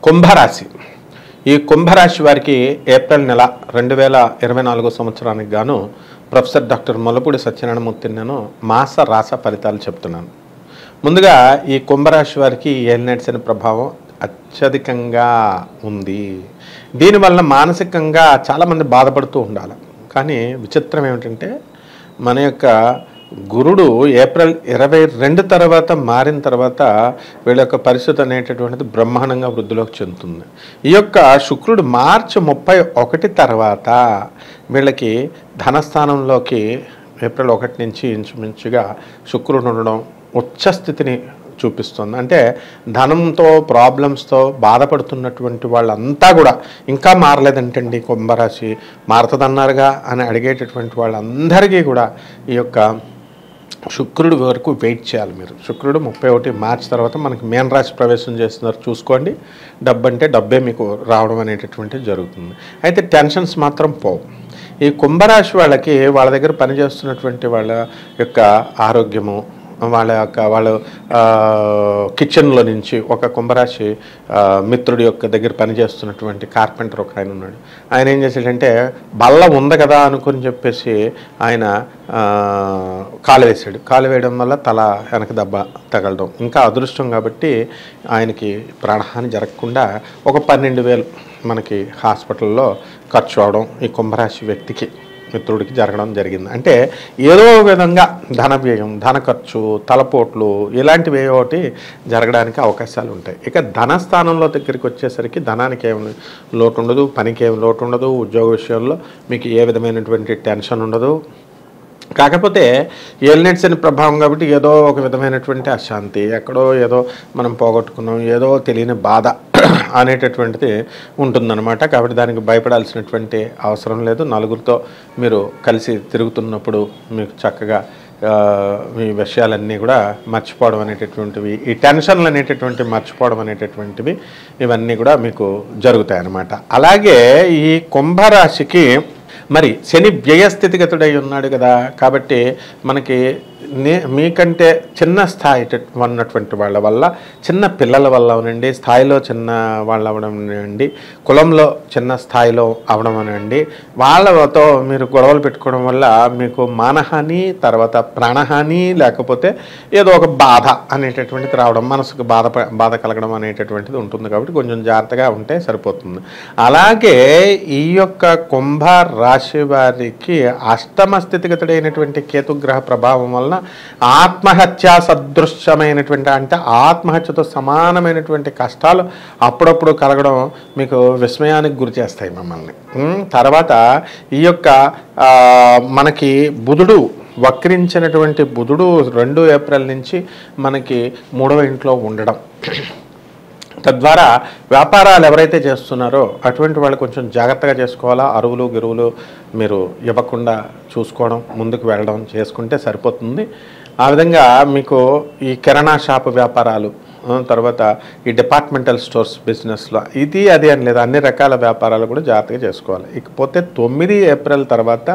కుంభరాశి. ఈ కుంభరాశి వారికి ఏప్రిల్ నెల 2024 సంవత్సరానికి గాను ప్రొఫెసర్ డాక్టర్ ముల్లపూడి సత్యనారాయణమూర్తిని నేను మాస రాస ఫలితాలు చెప్తున్నాను. ముందుగా ఈ కుంభరాశి వారికి ఏలినాటి శని ప్రభావం అత్యధికంగా ఉంది. దీనివల్ల మానసికంగా చాలామంది బాధపడుతూ ఉండాలి. కానీ విచిత్రం ఏమిటంటే మన యొక్క గురుడు ఏప్రిల్ 22 తర్వాత మారిన తర్వాత వీళ్ళ యొక్క పరిస్థితి అనేటటువంటిది బ్రహ్మాండంగా వృద్ధిలోకి చెందుతుంది. ఈ యొక్క శుక్రుడు మార్చి 31 తర్వాత వీళ్ళకి ధనస్థానంలోకి ఏప్రిల్ 1 నుంచి ఇంచుమించుగా శుక్రుడు ఉండడం ఉచ్చస్థితిని చూపిస్తుంది. అంటే ధనంతో ప్రాబ్లమ్స్తో బాధపడుతున్నటువంటి వాళ్ళంతా కూడా ఇంకా మారలేదంటండి కుంభరాశి మారుతుందన్నారుగా అని అడిగేటటువంటి వాళ్ళందరికీ కూడా ఈ యొక్క శుక్రుడు వరకు వెయిట్ చేయాలి. మీరు శుక్రుడు 31 మార్చి తర్వాత మనకి మీన రాశి ప్రవేశం చేస్తున్నారు. చూసుకోండి. డబ్బు అంటే డబ్బే మీకు రావడం అనేటటువంటిది జరుగుతుంది. అయితే టెన్షన్స్ మాత్రం పోవు. ఈ కుంభరాశి వాళ్ళకి వాళ్ళ దగ్గర పనిచేస్తున్నటువంటి వాళ్ళ యొక్క ఆరోగ్యము, వాళ్ళ కిచెన్లో నుంచి ఒక కుంభరాశి మిత్రుడి యొక్క దగ్గర పనిచేస్తున్నటువంటి కార్పెంటర్ ఒక ఆయన ఉన్నాడు. ఆయన ఏం చేశాడంటే బల్ల ఉంది కదా అనుకుని చెప్పేసి ఆయన కాలు వేసాడు. కాలు వేయడం వల్ల తల వెనక దెబ్బ తగలడం, ఇంకా అదృష్టం కాబట్టి ఆయనకి ప్రాణహాని జరగకుండా ఒక 12,000 మనకి హాస్పిటల్లో ఖర్చు అవడం ఈ కుంభరాశి వ్యక్తికి మిత్రుడికి జరగడం జరిగింది. అంటే ఏదో విధంగా ధన వ్యయం, ధన ఖర్చు, తలపోట్లు ఇలాంటివి ఒకటి జరగడానికి అవకాశాలు ఉంటాయి. ఇక ధనస్థానంలో దగ్గరికి వచ్చేసరికి ధనానికి ఏమి లోటు ఉండదు, పనికి ఏమి లోటు ఉండదు, ఉద్యోగ విషయంలో మీకు ఏ విధమైనటువంటి టెన్షన్ ఉండదు. కాకపోతే ఏలినాటి శని ప్రభావం కాబట్టి ఏదో ఒక విధమైనటువంటి అశాంతి, ఎక్కడో ఏదో మనం పోగొట్టుకున్నాం, ఏదో తెలియని బాధ అనేటటువంటిది ఉంటుందన్నమాట. కాబట్టి దానికి భయపడాల్సినటువంటి అవసరం లేదు. నలుగురితో మీరు కలిసి తిరుగుతున్నప్పుడు మీకు చక్కగా ఈ విషయాలన్నీ కూడా మర్చిపోవడం అనేటటువంటివి, ఈ టెన్షన్లు అనేటటువంటివి మర్చిపోవడం అనేటటువంటివి ఇవన్నీ కూడా మీకు జరుగుతాయి అన్నమాట. అలాగే ఈ కుంభరాశికి మరి శని వ్యయస్థితిగతుడై ఉన్నాడు కదా, కాబట్టి మనకి మీకంటే చిన్న స్థాయి ఉన్నటువంటి వాళ్ళ వల్ల, చిన్న పిల్లల వల్ల అవనండి, స్థాయిలో చిన్న వాళ్ళు అవడం అనండి, కులంలో చిన్న స్థాయిలో అవడం అనండి, వాళ్ళతో మీరు గొడవలు పెట్టుకోవడం వల్ల మీకు మానహాని, తర్వాత ప్రాణహాని, లేకపోతే ఏదో ఒక బాధ అనేటటువంటిది రావడం, మనసుకు బాధ కలగడం అనేటటువంటిది ఉంటుంది. కాబట్టి కొంచెం జాగ్రత్తగా ఉంటే సరిపోతుంది. అలాగే ఈ యొక్క కుంభ రాశి వారికి అష్టమ స్థితిగతుడైనటువంటి కేతుగ్రహ ప్రభావం వలన ఆత్మహత్యా సదృశ్యమైనటువంటి, అంటే ఆత్మహత్యతో సమానమైనటువంటి కష్టాలు అప్పుడప్పుడు కలగడం మీకు విస్మయానికి గురి చేస్తాయి మిమ్మల్ని. తర్వాత ఈ యొక్క మనకి బుధుడు వక్రించినటువంటి బుధుడు 2 ఏప్రిల్ నుంచి మనకి 3వ ఇంట్లో ఉండడం, తద్వారా వ్యాపారాలు ఎవరైతే చేస్తున్నారో అటువంటి వాళ్ళు కొంచెం జాగ్రత్తగా చేసుకోవాలా. అరువులు గిరువులు మీరు ఇవ్వకుండా చూసుకోవడం, ముందుకు వెళ్ళడం చేసుకుంటే సరిపోతుంది. ఆ విధంగా మీకు ఈ కిరాణా షాపు వ్యాపారాలు, తర్వాత ఈ డిపార్ట్మెంటల్ స్టోర్స్ బిజినెస్లో ఇది అది అని లేదు, అన్ని రకాల వ్యాపారాలు కూడా జాగ్రత్తగా చేసుకోవాలి. ఇకపోతే 9 ఏప్రిల్ తర్వాత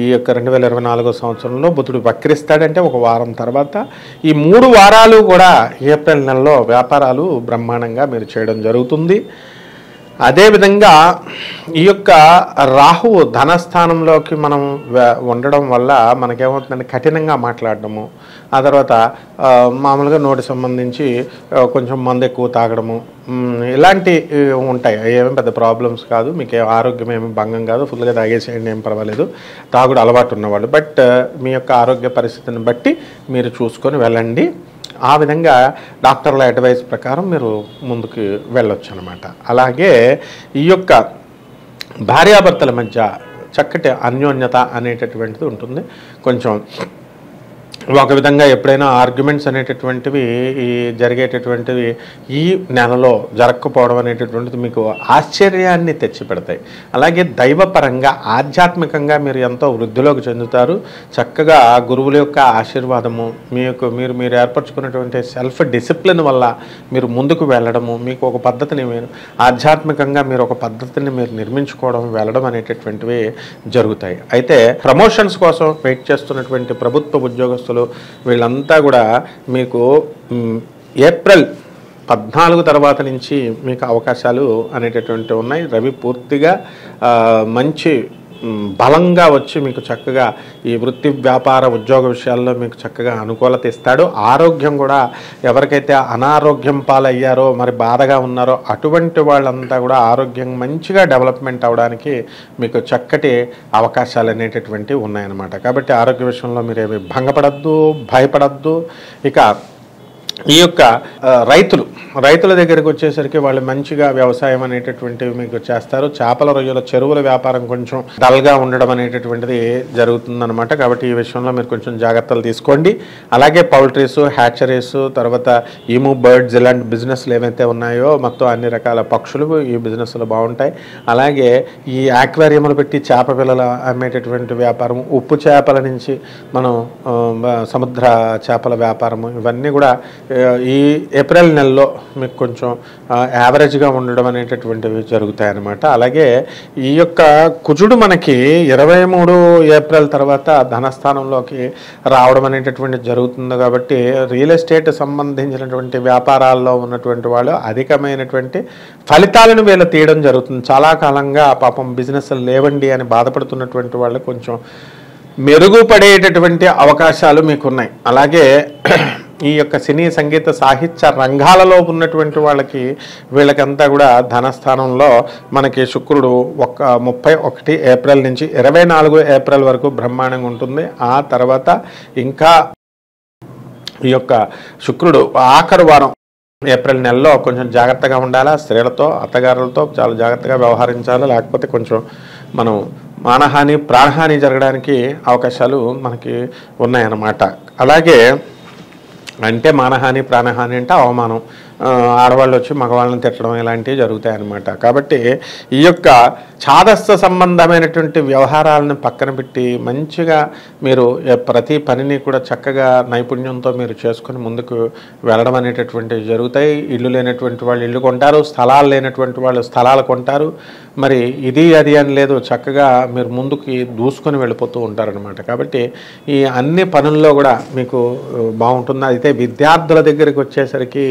ఈ యొక్క 2024 సంవత్సరంలో బుధుడు వక్రిస్తాడంటే ఒక వారం తర్వాత ఈ 3 వారాలు కూడా ఏప్రిల్ నెలలో వ్యాపారాలు బ్రహ్మాండంగా మీరు చేయడం జరుగుతుంది. అదేవిధంగా ఈ యొక్క రాహువు ధనస్థానంలోకి మనం ఉండడం వల్ల మనకేమవుతుందంటే కఠినంగా మాట్లాడడము, ఆ తర్వాత మామూలుగా నోటి సంబంధించి కొంచెం మందు ఎక్కువ తాగడము, ఇలాంటి ఉంటాయి. ఏమేమి పెద్ద ప్రాబ్లమ్స్ కాదు, మీకు ఆరోగ్యం ఏమి భంగం కాదు, ఫుల్గా తాగేసేయండి, ఏం పర్వాలేదు, తాగుడు అలవాటు ఉన్నవాళ్ళు. బట్ మీ యొక్క ఆరోగ్య పరిస్థితిని బట్టి మీరు చూసుకొని వెళ్ళండి. ఆ విధంగా డాక్టర్ల అడ్వైస్ ప్రకారం మీరు ముందుకు వెళ్ళొచ్చు అన్నమాట. అలాగే ఈ యొక్క భార్యాభర్తల మధ్య చక్కటి అన్యోన్యత అనేటటువంటిది ఉంటుంది. కొంచెం ఒక విధంగా ఎప్పుడైనా ఆర్గ్యుమెంట్స్ అనేటటువంటివి జరిగేటటువంటివి ఈ నెలలో జరగకపోవడం అనేటటువంటిది మీకు ఆశ్చర్యాన్ని తెచ్చిపెడతాయి. అలాగే దైవపరంగా ఆధ్యాత్మికంగా మీరు ఎంతో వృద్ధిలోకి చెందుతారు. చక్కగా గురువుల యొక్క ఆశీర్వాదము, మీరు ఏర్పరచుకున్నటువంటి సెల్ఫ్ డిసిప్లిన్ వల్ల మీరు ముందుకు వెళ్ళడము, మీకు ఒక పద్ధతిని మీరు ఆధ్యాత్మికంగా మీరు ఒక పద్ధతిని మీరు నిర్మించుకోవడం, వెళ్ళడం అనేటటువంటివి జరుగుతాయి. అయితే ప్రమోషన్స్ కోసం వెయిట్ చేస్తున్నటువంటి ప్రభుత్వ ఉద్యోగస్తులు వీళ్ళంతా కూడా మీకు ఏప్రిల్ 14 తర్వాత నుంచి మీకు అవకాశాలు అనేటటువంటివి ఉన్నాయి. రవి పూర్తిగా మంచి బలంగా వచ్చి మీకు చక్కగా ఈ వృత్తి వ్యాపార ఉద్యోగ విషయాల్లో మీకు చక్కగా అనుకూలత ఇస్తాడు. ఆరోగ్యం కూడా ఎవరికైతే అనారోగ్యం పాలయ్యారో మరి బాధగా ఉన్నారో అటువంటి వాళ్ళంతా కూడా ఆరోగ్యం మంచిగా డెవలప్మెంట్ అవడానికి మీకు చక్కటి అవకాశాలు అనేటటువంటివి ఉన్నాయన్నమాట. కాబట్టి ఆరోగ్య విషయంలో మీరేమి భంగపడద్దు, భయపడద్దు. ఇక ఈ యొక్క రైతుల దగ్గరికి వచ్చేసరికి వాళ్ళు మంచిగా వ్యవసాయం అనేటటువంటివి మీకు చేస్తారు. చేపల రొయ్యల చెరువుల వ్యాపారం కొంచెం డల్గా ఉండడం అనేటటువంటిది జరుగుతుందన్నమాట. కాబట్టి ఈ విషయంలో మీరు కొంచెం జాగ్రత్తలు తీసుకోండి. అలాగే పౌల్ట్రీస్, హ్యాచరీస్, తర్వాత ఈము, బర్డ్స్ ఇలాంటి బిజినెస్లు ఏవైతే ఉన్నాయో మొత్తం అన్ని రకాల పక్షులు ఈ బిజినెస్లు బాగుంటాయి. అలాగే ఈ ఆక్వేరియంలు పెట్టి చేప పిల్లలు అమ్మేటటువంటి వ్యాపారం, ఉప్పు చేపల నుంచి మనం సముద్ర చేపల వ్యాపారము, ఇవన్నీ కూడా ఈ ఏప్రిల్ నెలలో మీకు కొంచెం యావరేజ్గా ఉండడం అనేటటువంటివి జరుగుతాయన్నమాట. అలాగే ఈ యొక్క కుజుడు మనకి 23 ఏప్రిల్ తర్వాత ధనస్థానంలోకి రావడం అనేటటువంటి జరుగుతుంది. కాబట్టి రియల్ ఎస్టేట్ సంబంధించినటువంటి వ్యాపారాల్లో ఉన్నటువంటి వాళ్ళు అధికమైనటువంటి ఫలితాలను వీళ్ళు తీయడం జరుగుతుంది. చాలా కాలంగా పాపం బిజినెస్ లేవండి అని బాధపడుతున్నటువంటి వాళ్ళు కొంచెం మెరుగుపడేటటువంటి అవకాశాలు మీకున్నాయి. అలాగే ఈ యొక్క సినీ, సంగీత, సాహిత్య రంగాలలో ఉన్నటువంటి వీళ్ళకంతా కూడా ధనస్థానంలో మనకి శుక్రుడు 31 ఏప్రిల్ నుంచి 24 ఏప్రిల్ వరకు బ్రహ్మాండంగా ఉంటుంది. ఆ తర్వాత ఇంకా ఈ యొక్క శుక్రుడు ఆఖరు వారం ఏప్రిల్ నెలలో కొంచెం జాగ్రత్తగా ఉండాలా. స్త్రీలతో, అత్తగారులతో చాలా జాగ్రత్తగా వ్యవహరించాలి. లేకపోతే కొంచెం మనం మానహాని, ప్రాణహాని జరగడానికి అవకాశాలు మనకి ఉన్నాయన్నమాట. అలాగే అంటే మానహాని, ప్రాణహాని అంటే అవమానం, ఆడవాళ్ళు వచ్చి మగవాళ్ళని తిట్టడం ఇలాంటివి జరుగుతాయన్నమాట. కాబట్టి ఈ యొక్క ఛాదస్థ సంబంధమైనటువంటి వ్యవహారాలను పక్కన పెట్టి మంచిగా మీరు ప్రతి పనిని కూడా చక్కగా నైపుణ్యంతో మీరు చేసుకుని ముందుకు వెళ్ళడం అనేటటువంటివి జరుగుతాయి. ఇల్లు లేనటువంటి వాళ్ళు ఇల్లు కొంటారు, స్థలాలు లేనటువంటి వాళ్ళు స్థలాలు కొంటారు. మరి ఇది అది అని లేదు, చక్కగా మీరు ముందుకి దూసుకొని వెళ్ళిపోతూ ఉంటారనమాట. కాబట్టి ఈ అన్ని పనుల్లో కూడా మీకు బాగుంటుంది. అయితే విద్యార్థుల దగ్గరికి వచ్చేసరికి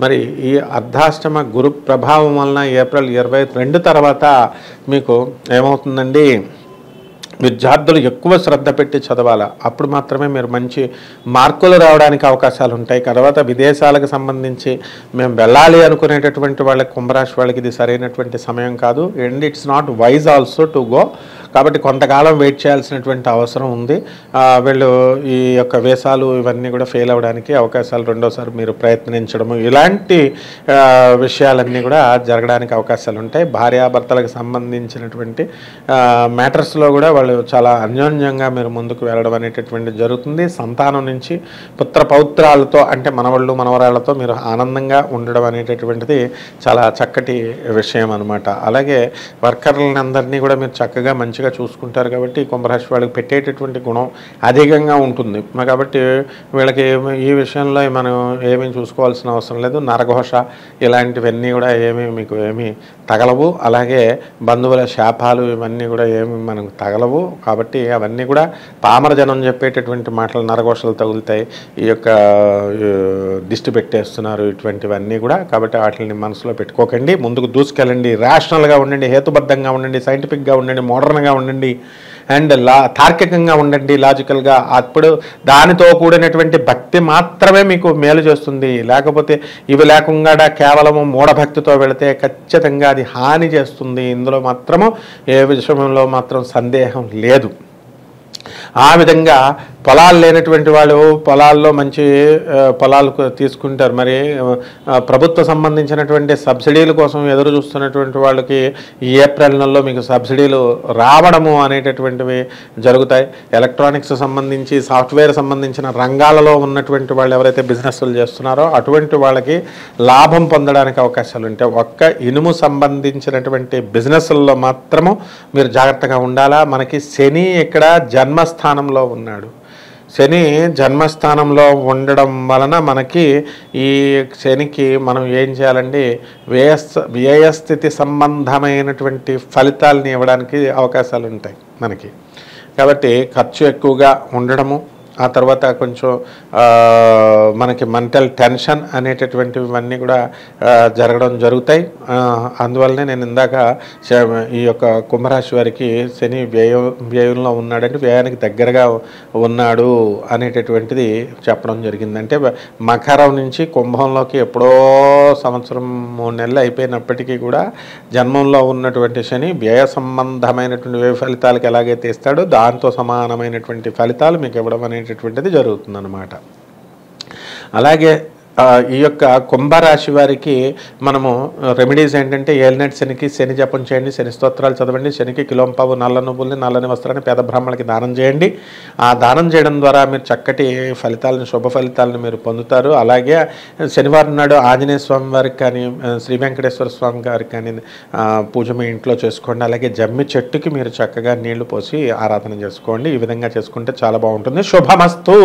మరి ఈ అర్ధాష్టమ గురు ప్రభావం వలన ఏప్రిల్ 22 తర్వాత మీకు ఏమవుతుందండి, విద్యార్థులు ఎక్కువ శ్రద్ధ పెట్టి చదవాలి. అప్పుడు మాత్రమే మీరు మంచి మార్కులు రావడానికి అవకాశాలు ఉంటాయి. తర్వాత విదేశాలకు సంబంధించి మేము వెళ్ళాలి అనుకునేటటువంటి వాళ్ళకి, కుంభరాశి వాళ్ళకి ఇది సరైనటువంటి సమయం కాదు. And it's not wise also to go. కాబట్టి కొంతకాలం వెయిట్ చేయాల్సినటువంటి అవసరం ఉంది. వీళ్ళు ఈ యొక్క వేసాలు ఇవన్నీ కూడా ఫెయిల్ అవ్వడానికి అవకాశాలు, రెండోసారి మీరు ప్రయత్నించడము, ఇలాంటి విషయాలన్నీ కూడా జరగడానికి అవకాశాలు ఉంటాయి. భార్యాభర్తలకు సంబంధించినటువంటి మ్యాటర్స్లో కూడా వాళ్ళు చాలా అన్యోన్యంగా మీరు ముందుకు వెళ్ళడం అనేటటువంటి జరుగుతుంది. సంతానం నుంచి పుత్ర పౌత్రాలతో అంటే మనవాళ్ళు మనవరాళ్లతో మీరు ఆనందంగా ఉండడం అనేటటువంటిది చాలా చక్కటి విషయం అనమాట. అలాగే వర్కర్లందరినీ కూడా మీరు చక్కగా మంచిగా చూసుకుంటారు. కాబట్టి కుంభరాశి వాళ్ళకి పెట్టేటటువంటి గుణం అధికంగా ఉంటుంది. కాబట్టి వీళ్ళకి ఈ విషయంలో మనం ఏమీ చూసుకోవాల్సిన అవసరం లేదు. నరఘోష ఇలాంటివన్నీ కూడా మీకు ఏమీ తగలవు. అలాగే బంధువుల శాపాలు ఇవన్నీ కూడా ఏమి మనకు తగలవు. కాబట్టి అవన్నీ కూడా పామరజనం చెప్పేటటువంటి మాటలు, నరఘోషలు తగులుతాయి. ఈ యొక్క దిష్టి పెట్టేస్తున్నారు ఇటువంటివన్నీ కూడా. కాబట్టి వాటిని మనసులో పెట్టుకోకండి, ముందుకు దూసుకెళ్ళండి. రేషనల్గా ఉండండి, హేతుబద్ధంగా ఉండండి, సైంటిఫిక్గా ఉండండి, మోడర్న్గా ఉండండి, అండ్ తార్కికంగా ఉండండి, లాజికల్గా. అప్పుడు దానితో కూడినటువంటి భక్తి మాత్రమే మీకు మేలు చేస్తుంది. లేకపోతే ఇవి లేకుండా కేవలము మూఢభక్తితో వెళితే ఖచ్చితంగా అది హాని చేస్తుంది. ఇందులో మాత్రము ఏ విషయంలో మాత్రం సందేహం లేదు. ఆ విధంగా పొలాలు లేనటువంటి వాళ్ళు పొలాల్లో మంచి పొలాలు తీసుకుంటారు. మరి ప్రభుత్వ సంబంధించినటువంటి సబ్సిడీల కోసం ఎదురు చూస్తున్నటువంటి వాళ్ళకి ఈ ఏప్రిల్ నెలలో మీకు సబ్సిడీలు రావడము అనేటటువంటివి జరుగుతాయి. ఎలక్ట్రానిక్స్ సంబంధించి, సాఫ్ట్వేర్ సంబంధించిన రంగాలలో ఉన్నటువంటి వాళ్ళు ఎవరైతే బిజినెస్లు చేస్తున్నారో అటువంటి వాళ్ళకి లాభం పొందడానికి అవకాశాలు ఉంటాయి. ఒక్క ఇనుము సంబంధించినటువంటి బిజినెస్ల్లో మాత్రము మీరు జాగ్రత్తగా ఉండాలా. మనకి శని ఇక్కడ జన్మస్థానంలో ఉన్నాడు. శని జన్మస్థానంలో ఉండడం వలన మనకి ఈ శనికి మనం ఏం చేయాలండి, వ్యయస్థితి సంబంధమైనటువంటి ఫలితాలని ఇవ్వడానికి అవకాశాలు ఉంటాయి మనకి. కాబట్టి ఖర్చు ఎక్కువగా ఉండడము, ఆ తర్వాత కొంచెం మనకి మెంటల్ టెన్షన్ అనేటటువంటివన్నీ కూడా జరగడం జరుగుతాయి. అందువల్లనే నేను ఇందాక ఈ యొక్క కుంభరాశి వారికి శని వ్యయంలో ఉన్నాడంటే వ్యయానికి దగ్గరగా ఉన్నాడు అనేటటువంటిది చెప్పడం జరిగింది. అంటే మకరం నుంచి కుంభంలోకి ఎప్పుడో సంవత్సరం 3 నెలలు అయిపోయినప్పటికీ కూడా జన్మంలో ఉన్నటువంటి శని వ్యయ సంబంధమైనటువంటి వ్యయ ఫలితాలకు ఎలాగైతే ఇస్తాడో దాంతో సమానమైనటువంటి ఫలితాలు మీకు ఇవ్వడం అనేటటువంటిది జరుగుతుందన్నమాట. అలాగే ఈ యొక్క కుంభరాశి వారికి మనము రెమెడీస్ ఏంటంటే ఏలినాటి శనికి శని జపం చేయండి, శని స్తోత్రాలు చదవండి, శనికి కిలోంపావు నల్ల నువ్వుల్ని నల్లని వస్త్రాన్ని పేద బ్రాహ్మణులకి దానం చేయండి. ఆ దానం చేయడం ద్వారా మీరు చక్కటి ఫలితాలను శుభ ఫలితాలను మీరు పొందుతారు. అలాగే శనివారం నాడు ఆంజనేయ స్వామి వారికి కానీ శ్రీ వెంకటేశ్వర స్వామి గారికి కానీ పూజ మీ ఇంట్లో చేసుకోండి. అలాగే జమ్మి చెట్టుకి మీరు చక్కగా నీళ్లు పోసి ఆరాధన చేసుకోండి. ఈ విధంగా చేసుకుంటే చాలా బాగుంటుంది. శుభమస్తు.